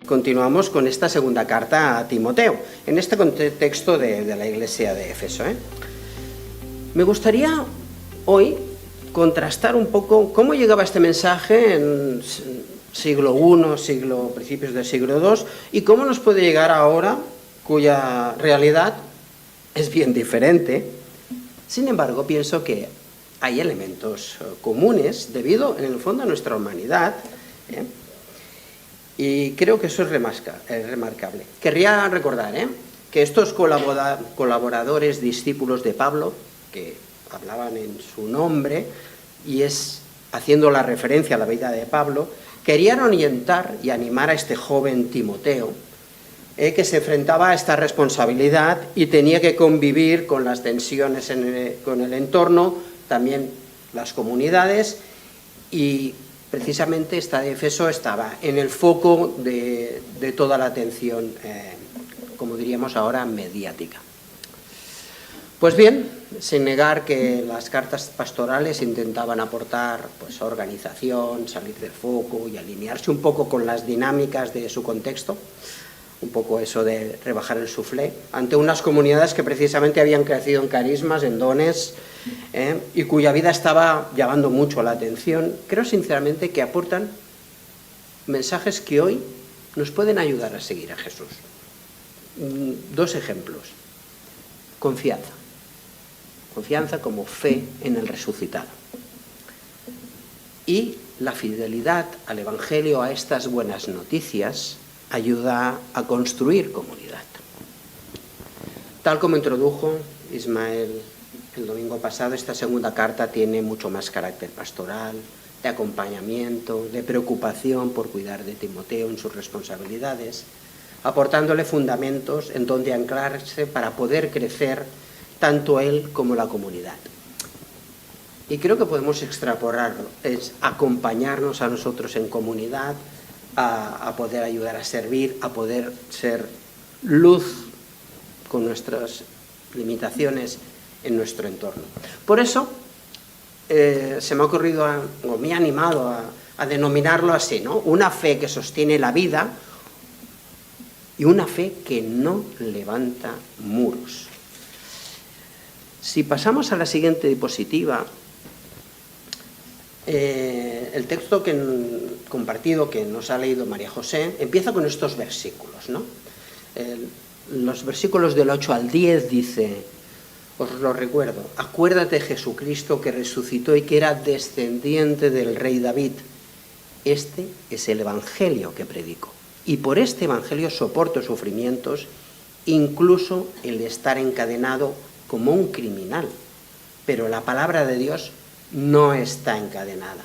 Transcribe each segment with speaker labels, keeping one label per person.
Speaker 1: Continuamos con esta segunda carta a Timoteo, en este contexto de la iglesia de Éfeso. Me gustaría hoy contrastar un poco cómo llegaba este mensaje en siglo I, principios del siglo II, y cómo nos puede llegar ahora, cuya realidad es bien diferente. Sin embargo, pienso que hay elementos comunes debido, en el fondo, a nuestra humanidad, y creo que eso es remarcable. Querría recordar que estos colaboradores, discípulos de Pablo, que hablaban en su nombre, y es haciendo la referencia a la vida de Pablo, querían orientar y animar a este joven Timoteo, que se enfrentaba a esta responsabilidad y tenía que convivir con las tensiones con el entorno, también las comunidades, y precisamente esta de Éfeso estaba en el foco de toda la atención, como diríamos ahora, mediática. Pues bien, sin negar que las cartas pastorales intentaban aportar organización, salir del foco y alinearse un poco con las dinámicas de su contexto, un poco eso de rebajar el suflé, ante unas comunidades que precisamente habían crecido en carismas, en dones, y cuya vida estaba llamando mucho la atención. Creo sinceramente que aportan mensajes que hoy nos pueden ayudar a seguir a Jesús. Dos ejemplos. Confianza como fe en el resucitado. Y la fidelidad al Evangelio, a estas buenas noticias, ayuda a construir comunidad. Tal como introdujo Ismael el domingo pasado, esta segunda carta tiene mucho más carácter pastoral, de acompañamiento, de preocupación por cuidar de Timoteo en sus responsabilidades, aportándole fundamentos en donde anclarse para poder crecer tanto él como la comunidad. Y creo que podemos extrapolarlo, es acompañarnos a nosotros en comunidad, a poder ayudar a servir, a poder ser luz con nuestras limitaciones en nuestro entorno. Por eso se me ha ocurrido, o me ha animado a denominarlo así, ¿no? Una fe que sostiene la vida y una fe que no levanta muros. Si pasamos a la siguiente diapositiva, el texto compartido que nos ha leído María José empieza con estos versículos, ¿no? Los versículos del 8 al 10 dice, os lo recuerdo, acuérdate de Jesucristo que resucitó y que era descendiente del rey David. Este es el evangelio que predico, y por este evangelio soporto sufrimientos, incluso el estar encadenado como un criminal, pero la palabra de Dios no está encadenada.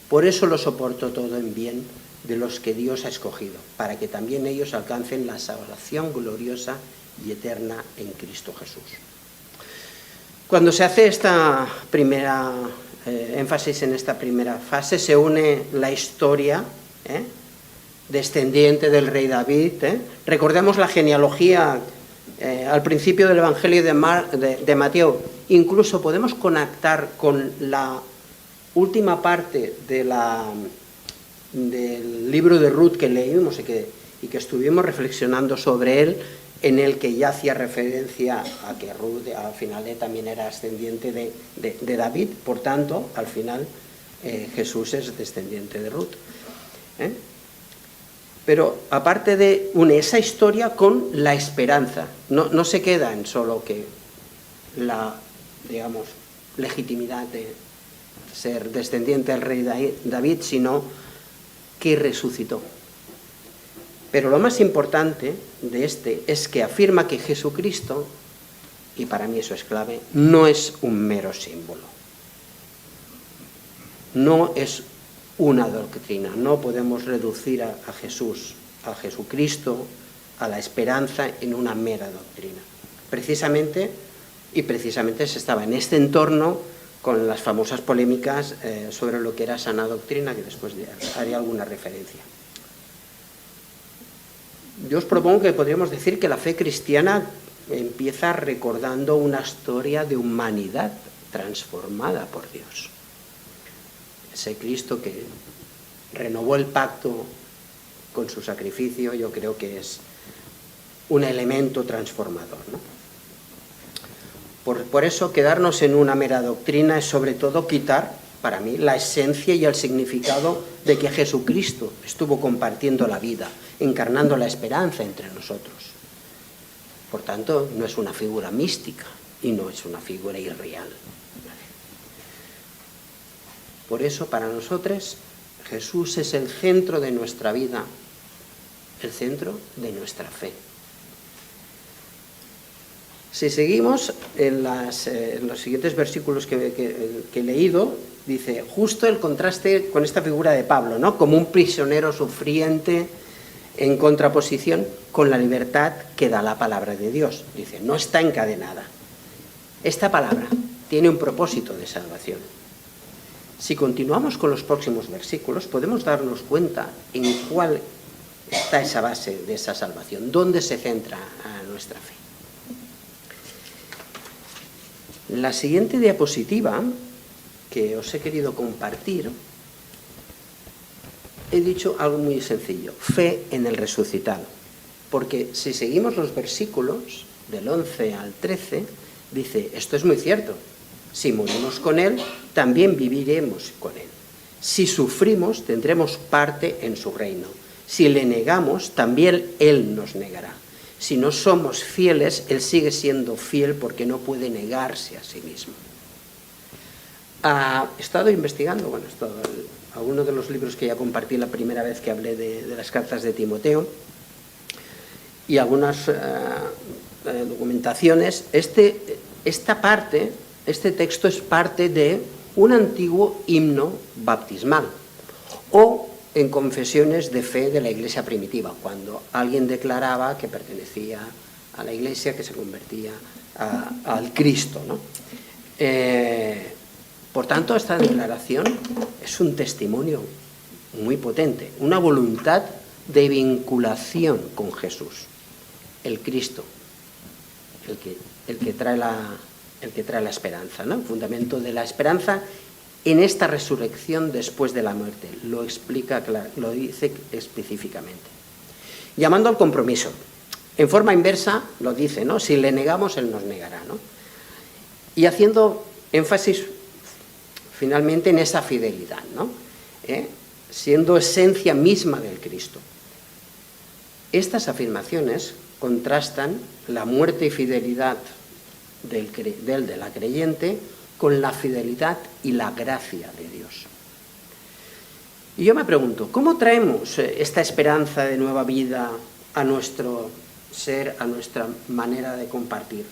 Speaker 1: Por eso lo soporto todo en bien de los que Dios ha escogido, para que también ellos alcancen la salvación gloriosa y eterna en Cristo Jesús. Cuando se hace esta primera énfasis en esta primera fase, se une la historia descendiente del rey David. Recordemos la genealogía al principio del Evangelio de Mateo. Incluso podemos conectar con la última parte del libro de Ruth que leímos y que estuvimos reflexionando sobre él, en el que ya hacía referencia a que Ruth al final también era descendiente de David. Por tanto, al final Jesús es descendiente de Ruth. Pero aparte de esa historia con la esperanza, no se queda en solo que la, digamos, legitimidad de ser descendiente del rey David, sino que resucitó. Pero lo más importante de es que afirma que Jesucristo, y para mí eso es clave, no es un mero símbolo. No es una doctrina. No podemos reducir a Jesucristo, a la esperanza, en una mera doctrina. Precisamente se estaba en este entorno con las famosas polémicas sobre lo que era sana doctrina, que después haré alguna referencia. Yo os propongo que podríamos decir que la fe cristiana empieza recordando una historia de humanidad transformada por Dios. Ese Cristo que renovó el pacto con su sacrificio, yo creo que es un elemento transformador, ¿no? Por eso quedarnos en una mera doctrina es sobre todo quitar, para mí, la esencia y el significado de que Jesucristo estuvo compartiendo la vida, encarnando la esperanza entre nosotros. Por tanto, no es una figura mística y no es una figura irreal. Por eso, para nosotros, Jesús es el centro de nuestra vida, el centro de nuestra fe. Si seguimos en los siguientes versículos que he leído, dice, justo el contraste con esta figura de Pablo, ¿no? Como un prisionero sufriente en contraposición con la libertad que da la palabra de Dios. Dice, no está encadenada. Esta palabra tiene un propósito de salvación. Si continuamos con los próximos versículos, podemos darnos cuenta en cuál está esa base de esa salvación, dónde se centra nuestra fe. La siguiente diapositiva que os he querido compartir, he dicho algo muy sencillo, fe en el resucitado. Porque si seguimos los versículos del 11 al 13, dice, esto es muy cierto, si morimos con Él, también viviremos con Él. Si sufrimos, tendremos parte en su reino. Si le negamos, también Él nos negará. Si no somos fieles, Él sigue siendo fiel porque no puede negarse a sí mismo. He estado investigando, algunos de los libros que ya compartí la primera vez que hablé de las cartas de Timoteo y algunas documentaciones. Esta parte, este texto es parte de un antiguo himno bautismal o en confesiones de fe de la iglesia primitiva, cuando alguien declaraba que pertenecía a la iglesia, que se convertía al Cristo, ¿no? Por tanto, esta declaración es un testimonio muy potente, una voluntad de vinculación con Jesús, el Cristo, el que trae la esperanza, ¿no? El fundamento de la esperanza en esta resurrección después de la muerte. Lo explica, lo dice específicamente. Llamando al compromiso. En forma inversa lo dice, ¿no? Si le negamos, Él nos negará, ¿no? Y haciendo énfasis finalmente en esa fidelidad, ¿no? Siendo esencia misma del Cristo. Estas afirmaciones contrastan la muerte y fidelidad de la creyente con la fidelidad y la gracia de Dios. Y yo me pregunto, ¿cómo traemos esta esperanza de nueva vida a nuestro ser, a nuestra manera de compartir?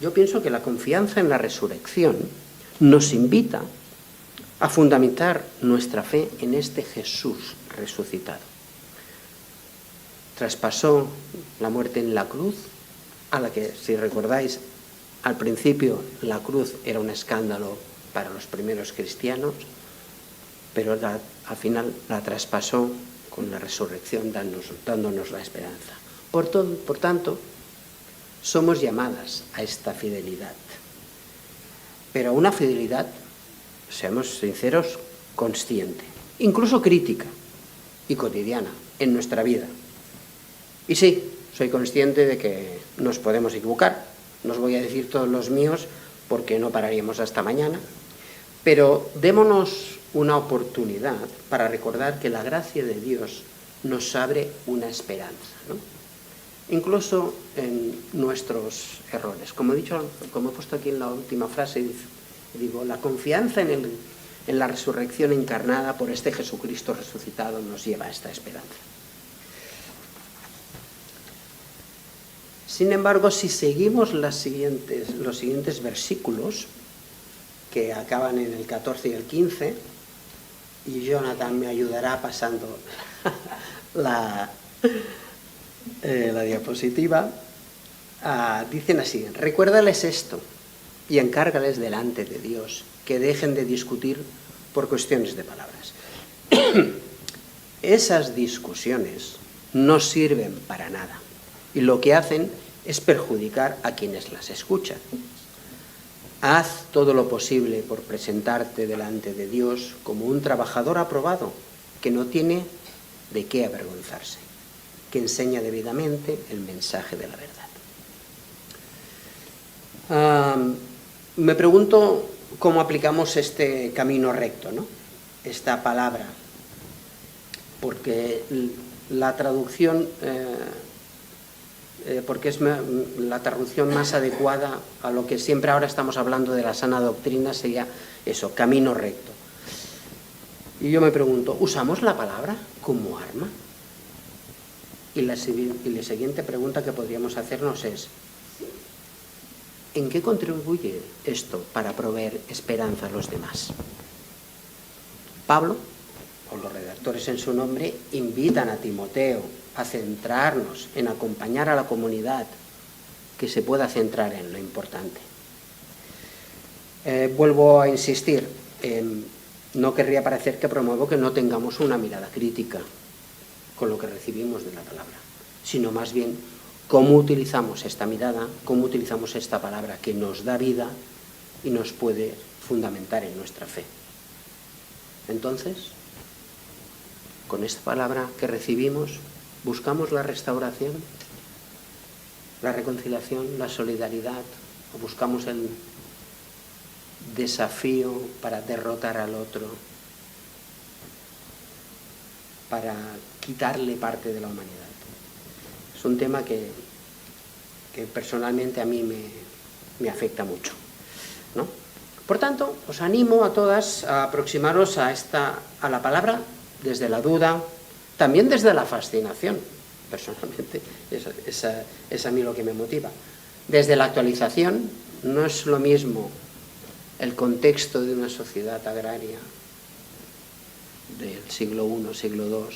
Speaker 1: Yo pienso que la confianza en la resurrección nos invita a fundamentar nuestra fe en este Jesús resucitado. Traspasó la muerte en la cruz, a la que, si recordáis, al principio la cruz era un escándalo para los primeros cristianos, pero al final la traspasó con la resurrección, dándonos la esperanza. Por tanto, somos llamadas a esta fidelidad, pero a una fidelidad, seamos sinceros, consciente, incluso crítica y cotidiana en nuestra vida. Y sí, soy consciente de que nos podemos equivocar. No os voy a decir todos los míos porque no pararíamos hasta mañana, pero démonos una oportunidad para recordar que la gracia de Dios nos abre una esperanza, ¿no? Incluso en nuestros errores. Como he puesto aquí en la última frase, digo, la confianza en la resurrección encarnada por este Jesucristo resucitado nos lleva a esta esperanza. Sin embargo, si seguimos los siguientes versículos, que acaban en el 14 y el 15, y Jonathan me ayudará pasando la diapositiva, dicen así: recuérdales esto y encárgales delante de Dios que dejen de discutir por cuestiones de palabras. Esas discusiones no sirven para nada y lo que hacen es perjudicar a quienes las escuchan. Haz todo lo posible por presentarte delante de Dios como un trabajador aprobado que no tiene de qué avergonzarse, que enseña debidamente el mensaje de la verdad. Me pregunto cómo aplicamos este camino recto, ¿no? Esta palabra, porque la traducción, porque es la traducción más adecuada a lo que siempre ahora estamos hablando de la sana doctrina, sería eso, camino recto. Y yo me pregunto, ¿usamos la palabra como arma? Y la siguiente pregunta que podríamos hacernos es, ¿en qué contribuye esto para proveer esperanza a los demás? Pablo, o los redactores en su nombre, invitan a Timoteo a centrarnos en acompañar a la comunidad, que se pueda centrar en lo importante. Vuelvo a insistir, no querría parecer que promuevo que no tengamos una mirada crítica con lo que recibimos de la palabra, sino más bien cómo utilizamos esta mirada, cómo utilizamos esta palabra que nos da vida y nos puede fundamentar en nuestra fe. Entonces, con esta palabra que recibimos, buscamos la restauración, la reconciliación, la solidaridad, o buscamos el desafío para derrotar al otro, para quitarle parte de la humanidad. Es un tema que personalmente a mí me afecta mucho, ¿no? Por tanto, os animo a todas a aproximaros a la palabra desde la duda, también desde la fascinación, personalmente, es a mí lo que me motiva. Desde la actualización, no es lo mismo el contexto de una sociedad agraria del siglo I, siglo II,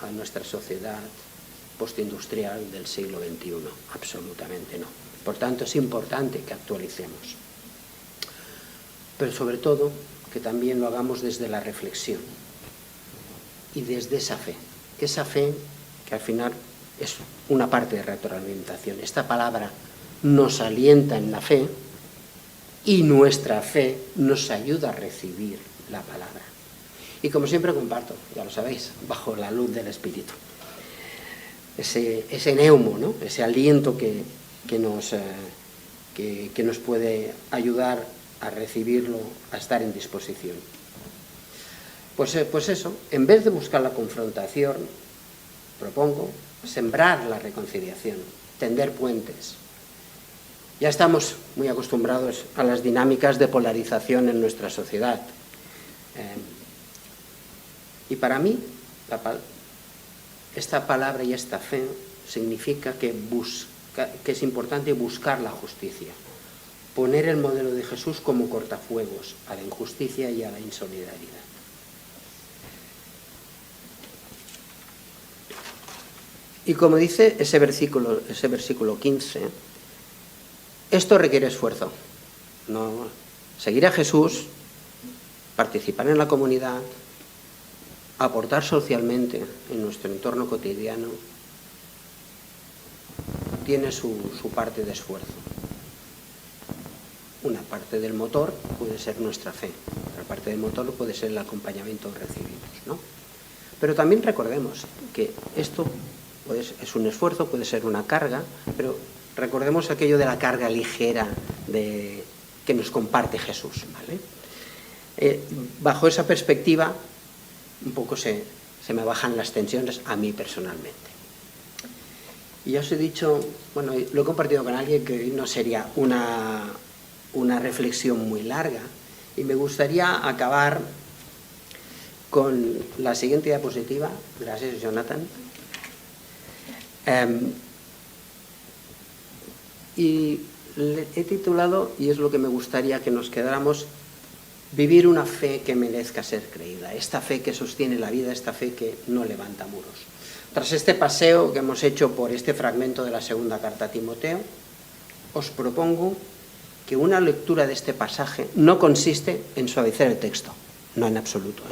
Speaker 1: a nuestra sociedad postindustrial del siglo XXI, absolutamente no. Por tanto, es importante que actualicemos, pero sobre todo que también lo hagamos desde la reflexión y desde esa fe que al final es una parte de retroalimentación. Esta palabra nos alienta en la fe y nuestra fe nos ayuda a recibir la palabra. Y como siempre comparto, ya lo sabéis, bajo la luz del Espíritu. Ese neumo, ¿no? Ese aliento que nos puede ayudar a recibirlo, a estar en disposición. Pues eso, en vez de buscar la confrontación, propongo sembrar la reconciliación, tender puentes. Ya estamos muy acostumbrados a las dinámicas de polarización en nuestra sociedad. Y para mí, esta palabra y esta fe significa que es importante buscar la justicia, poner el modelo de Jesús como cortafuegos a la injusticia y a la insolidaridad. Y como dice ese versículo 15, esto requiere esfuerzo. No, seguir a Jesús, participar en la comunidad, aportar socialmente en nuestro entorno cotidiano, tiene su parte de esfuerzo. Una parte del motor puede ser nuestra fe, otra parte del motor puede ser el acompañamiento que recibimos, ¿no? Pero también recordemos que esto es un esfuerzo, puede ser una carga, pero recordemos aquello de la carga ligera que nos comparte Jesús, ¿vale? Bajo esa perspectiva, un poco se me bajan las tensiones a mí personalmente. Y ya os he dicho, bueno, lo he compartido con alguien que no sería una reflexión muy larga, y me gustaría acabar con la siguiente diapositiva. Gracias, Jonathan. Y le he titulado, y es lo que me gustaría que nos quedáramos, vivir una fe que merezca ser creída, esta fe que sostiene la vida, esta fe que no levanta muros. Tras este paseo que hemos hecho por este fragmento de la segunda carta a Timoteo, os propongo que una lectura de este pasaje no consiste en suavizar el texto, no en absoluto,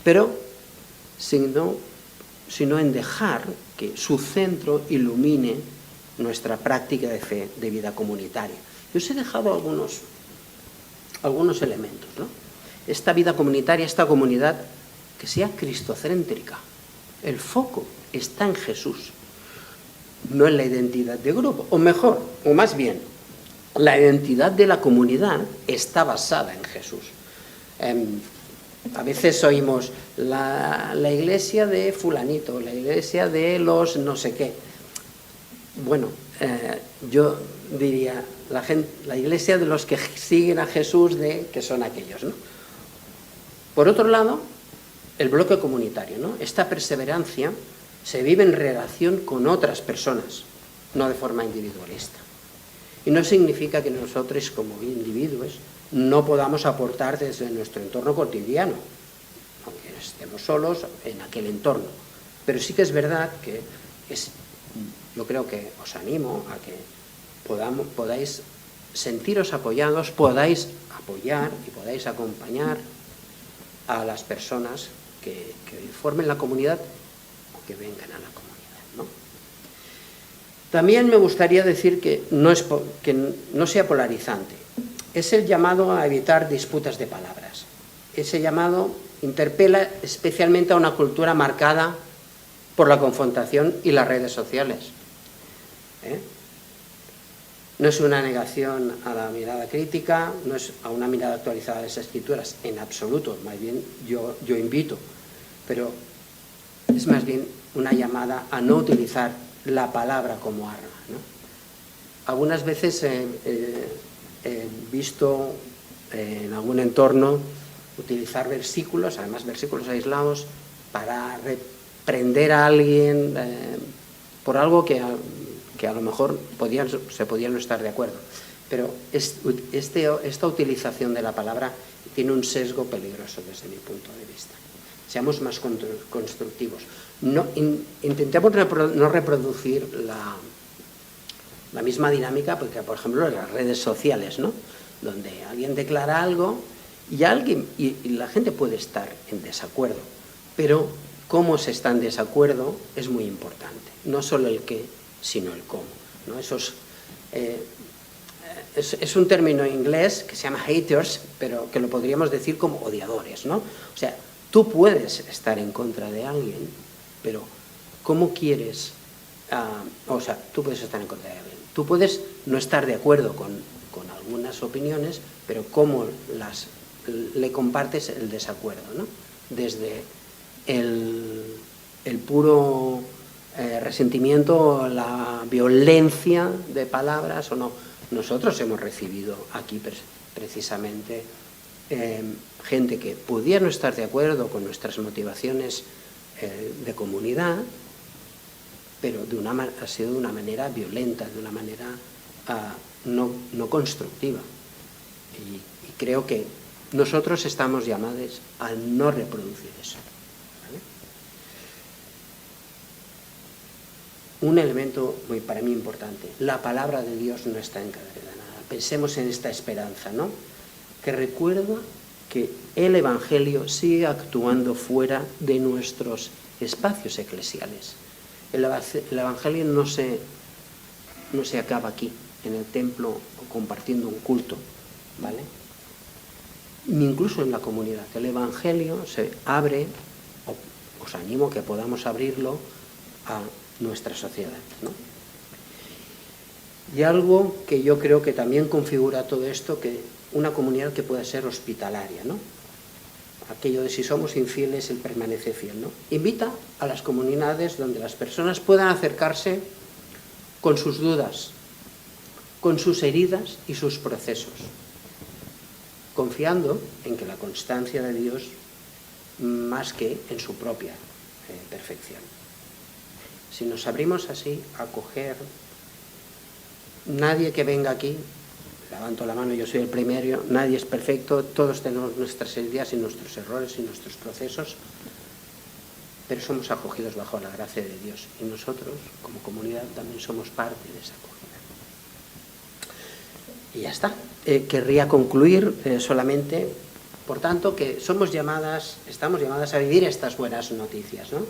Speaker 1: pero sino en dejar que su centro ilumine nuestra práctica de fe, de vida comunitaria. Yo os he dejado algunos elementos, ¿no? Esta vida comunitaria, esta comunidad, que sea cristocéntrica, El foco está en Jesús, no en la identidad de grupo. O mejor, o más bien, la identidad de la comunidad está basada en Jesús. A veces oímos la iglesia de fulanito, la iglesia de los no sé qué. Bueno, yo diría, la iglesia de los que siguen a Jesús, que son aquellos, ¿no? Por otro lado, el bloque comunitario, ¿no? Esta perseverancia se vive en relación con otras personas, no de forma individualista. Y no significa que nosotros, como individuos, no podamos aportar desde nuestro entorno cotidiano, aunque estemos solos en aquel entorno. Pero sí que es verdad que yo creo que os animo a que podáis sentiros apoyados, podáis apoyar y podáis acompañar a las personas que formen la comunidad o que vengan a la comunidad, ¿no? También me gustaría decir que no sea polarizante. Es el llamado a evitar disputas de palabras. Ese llamado interpela especialmente a una cultura marcada por la confrontación y las redes sociales. No es una negación a la mirada crítica, no es a una mirada actualizada de las escrituras, en absoluto, más bien yo invito, pero es más bien una llamada a no utilizar la palabra como arma, ¿no? Algunas veces he visto en algún entorno utilizar versículos, además versículos aislados, para reprender a alguien por algo que a lo mejor se podía no estar de acuerdo. Pero esta utilización de la palabra tiene un sesgo peligroso desde mi punto de vista. Seamos más constructivos. Intentemos no reproducir la misma dinámica, porque por ejemplo en las redes sociales, ¿no? Donde alguien declara algo y la gente puede estar en desacuerdo, pero cómo se está en desacuerdo es muy importante, no solo el qué, sino el cómo, ¿no? Es un término inglés que se llama haters, pero que lo podríamos decir como odiadores, ¿no? O sea, tú puedes estar en contra de alguien, pero ¿cómo quieres? Tú puedes estar en contra de alguien. Tú puedes no estar de acuerdo con algunas opiniones, pero ¿cómo le compartes el desacuerdo, ¿no? Desde el puro resentimiento, la violencia de palabras o no. Nosotros hemos recibido aquí precisamente gente que podía no estar de acuerdo con nuestras motivaciones de comunidad, pero ha sido de una manera violenta, de una manera no constructiva. Y creo que nosotros estamos llamados a no reproducir eso. ¿Vale? Un elemento para mí importante: la palabra de Dios no está encadenada. Pensemos en esta esperanza, ¿no? Que recuerda que el Evangelio sigue actuando fuera de nuestros espacios eclesiales. El Evangelio no se acaba aquí, en el templo o compartiendo un culto, ¿vale? Ni incluso en la comunidad. El Evangelio se abre, os animo a que podamos abrirlo a nuestra sociedad, ¿no? Y algo que yo creo que también configura todo esto, que una comunidad que pueda ser hospitalaria, ¿no? Aquello de si somos infieles, Él permanece fiel, ¿no? Invita a las comunidades donde las personas puedan acercarse con sus dudas, con sus heridas y sus procesos, confiando en que la constancia de Dios más que en su propia perfección. Si nos abrimos así a acoger, nadie que venga aquí, levanto la mano, yo soy el primero, nadie es perfecto, todos tenemos nuestras heridas y nuestros errores y nuestros procesos, pero somos acogidos bajo la gracia de Dios y nosotros, como comunidad, también somos parte de esa comunidad. Y ya está. Querría concluir solamente, por tanto, que estamos llamadas a vivir estas buenas noticias, ¿no?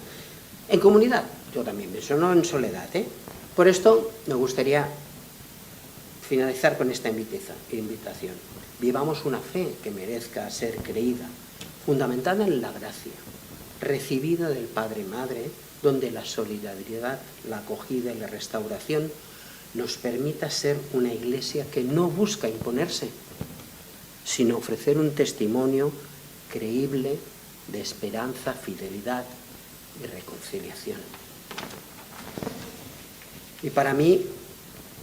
Speaker 1: En comunidad, yo también pienso, no en soledad, ¿eh? Por esto me gustaría finalizar con esta invitación. Vivamos una fe que merezca ser creída, fundamentada en la gracia, recibida del Padre y Madre, donde la solidaridad, la acogida y la restauración nos permita ser una iglesia que no busca imponerse, sino ofrecer un testimonio creíble de esperanza, fidelidad y reconciliación. Y para mí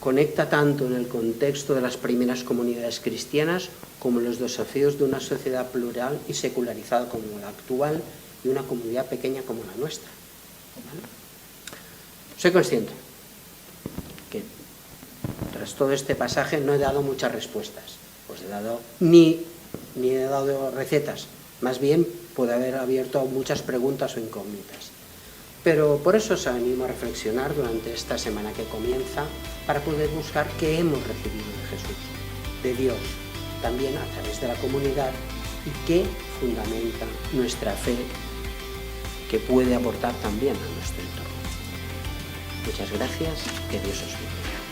Speaker 1: conecta tanto en el contexto de las primeras comunidades cristianas como en los desafíos de una sociedad plural y secularizada como la actual y una comunidad pequeña como la nuestra. ¿Vale? Soy consciente que tras todo este pasaje no he dado muchas respuestas, pues ni he dado recetas, más bien puede haber abierto muchas preguntas o incógnitas. Pero por eso os animo a reflexionar durante esta semana que comienza para poder buscar qué hemos recibido de Jesús, de Dios, también a través de la comunidad, y qué fundamenta nuestra fe que puede aportar también a nuestro entorno. Muchas gracias, que Dios os bendiga.